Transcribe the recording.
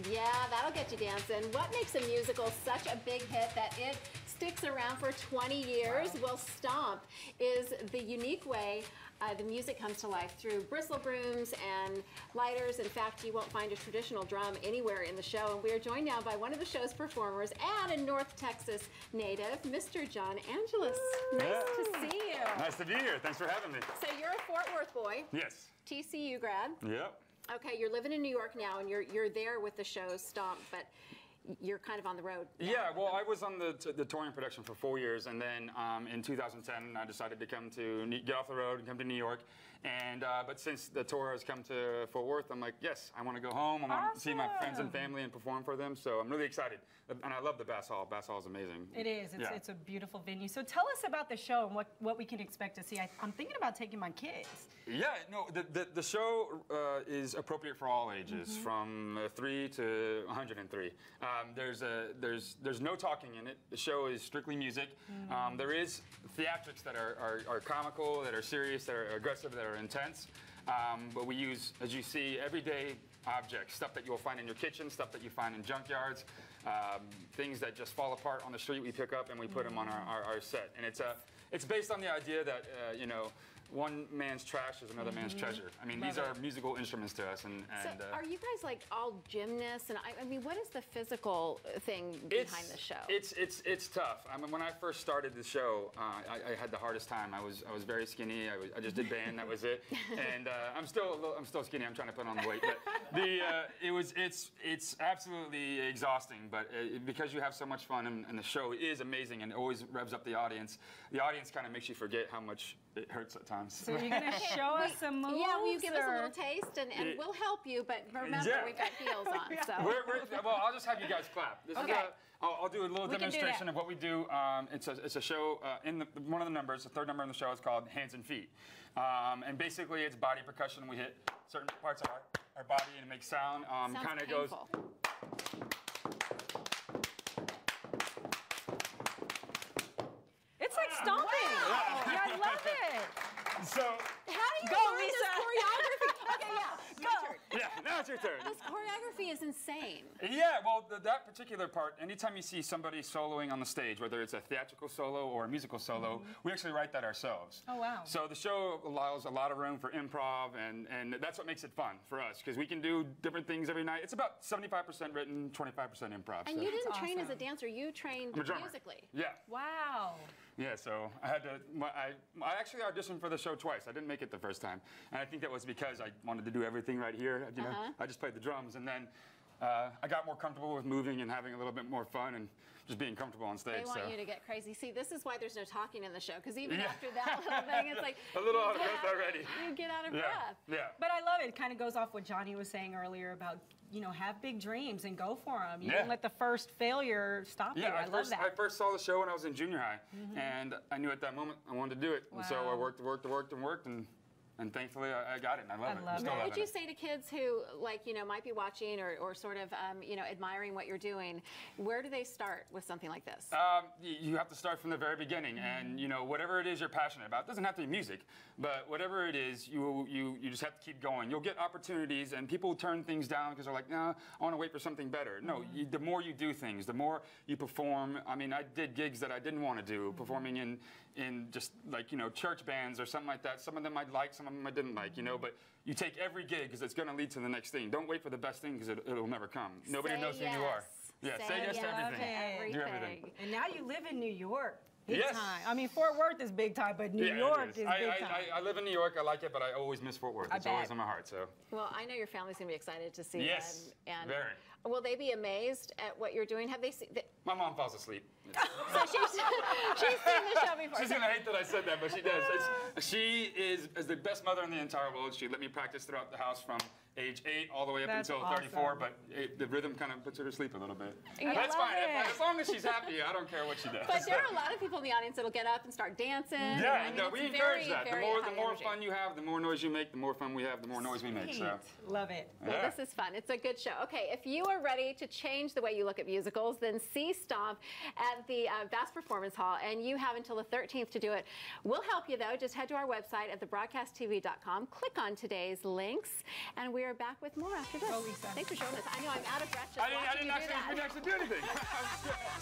Yeah, that'll get you dancing. What makes a musical such a big hit that it sticks around for 20 years? Wow. Well, Stomp is the unique way the music comes to life through bristle brooms and lighters. In fact, you won't find a traditional drum anywhere in the show. And we are joined now by one of the show's performers and a North Texas native, Mr. John Angelus. Nice to see you. Nice to be here. Thanks for having me. So you're a Fort Worth boy. Yes. TCU grad. Yep. Okay, you're living in New York now, and you're there with the show Stomp, but you're kind of on the road. Yeah, well, I was on the touring production for 4 years, and then in 2010, I decided to get off the road and come to New York. And but since the tour has come to Fort Worth, I'm like, yes, I want to go home. I want to see my friends and family and perform for them. So I'm really excited, and I love the Bass Hall. Bass Hall is amazing. It is. It's a beautiful venue. So tell us about the show and what we can expect to see. I'm thinking about taking my kids. Yeah, no, the show is appropriate for all ages, from 3 to 103. There's no talking in it. The show is strictly music. There is theatrics that are comical, that are serious, that are aggressive, that are intense. But we use, as you see, everyday objects, stuff that you'll find in your kitchen, stuff that you find in junkyards, things that just fall apart on the street we pick up and we put them on our set. And it's based on the idea that, you know, one man's trash is another man's treasure. I mean, these are musical instruments to us. So are you guys like all gymnasts? And I mean, what is the physical thing behind the show? It's tough. I mean, when I first started the show, I had the hardest time. I was very skinny. I just did band. That was it. And I'm still skinny. I'm trying to put on the weight. But it's absolutely exhausting. But because you have so much fun and the show is amazing and it always revs up the audience kind of makes you forget how much it hurts at times. So you're going to show us some moves? Yeah, will you give us a little taste? And we'll help you, but remember, we've got heels on. So. Well, I'll just have you guys clap. This is I'll do a little demonstration of what we do. It's a show, one of the numbers, the third number in the show is called Hands and Feet. And basically it's body percussion. We hit certain parts of our body and it makes sound. Kind of goes. It's like stomping. Wow. Yeah, I love it. So how do you learn this choreography? Okay, yeah, go. Yeah, now it's your turn. This choreography is insane. Yeah, well, that particular part, anytime you see somebody soloing on the stage, whether it's a theatrical solo or a musical solo, we actually write that ourselves. Oh, wow. So the show allows a lot of room for improv, and that's what makes it fun for us, because we can do different things every night. It's about 75% written, 25% improv. And you didn't train as a dancer, you trained musically. Yeah. Wow. Yeah, so I had to, I actually auditioned for the show twice. I didn't make it the first time. And I think that was because I wanted to do everything right here. You know, I just played the drums, and then I got more comfortable with moving and having a little bit more fun and just being comfortable on stage. They want you to get crazy. See, this is why there's no talking in the show, because even after that little thing, it's like a little out of breath already. You get out of breath. Yeah. But I love it. It kind of goes off what Johnny was saying earlier about, you know, have big dreams and go for them. You didn't let the first failure stop you. I love that. I first saw the show when I was in junior high, and I knew at that moment I wanted to do it. Wow. And so I worked, and thankfully I got it, and I love it. What would you say to kids who, like, you know, might be watching or sort of, you know, admiring what you're doing? Where do they start with something like this? You have to start from the very beginning, and you know, whatever it is you're passionate about. It doesn't have to be music, but whatever it is, you just have to keep going. You'll get opportunities, and people turn things down because they're like, no, I want to wait for something better. No, the more you do things, the more you perform. I mean, I did gigs that I didn't want to do, performing in just like, you know, church bands or something like that. Some of them I'd like, some of them I didn't like, you know, but you take every gig because it's going to lead to the next thing. Don't wait for the best thing because it'll never come. Nobody knows who you are. Yeah, say yes to everything. Do everything. And now you live in New York. Big time. I mean, Fort Worth is big time, but New York is big time. I live in New York. I like it, but I always miss Fort Worth. It's always in my heart. So. Well, I know your family's going to be excited to see Yes, and very. Will they be amazed at what you're doing? Have they seen? My mom falls asleep. So she's seen the show before. She's going to hate that I said that, but she does. She is the best mother in the entire world. She let me practice throughout the house from age 8 all the way up until 34, but the rhythm kind of puts her to sleep a little bit. Yeah, that's fine. As long as she's happy, I don't care what she does. But there are a lot of people in the audience that'll get up and start dancing. Yeah, I mean, we encourage that. The more fun you have, the more noise you make, the more fun we have, the more noise we make. So. Love it. Well, this is fun. It's a good show. Okay, if you are ready to change the way you look at musicals, then see Stomp at the Bass Performance Hall, and you have until the 13th to do it. We'll help you, though. Just head to our website at thebroadcasttv.com, click on today's links, and we are we're back with more after this. Go, Lisa. Thanks for showing us. I know I'm out of breath just I watching didn't you do that. actually do anything.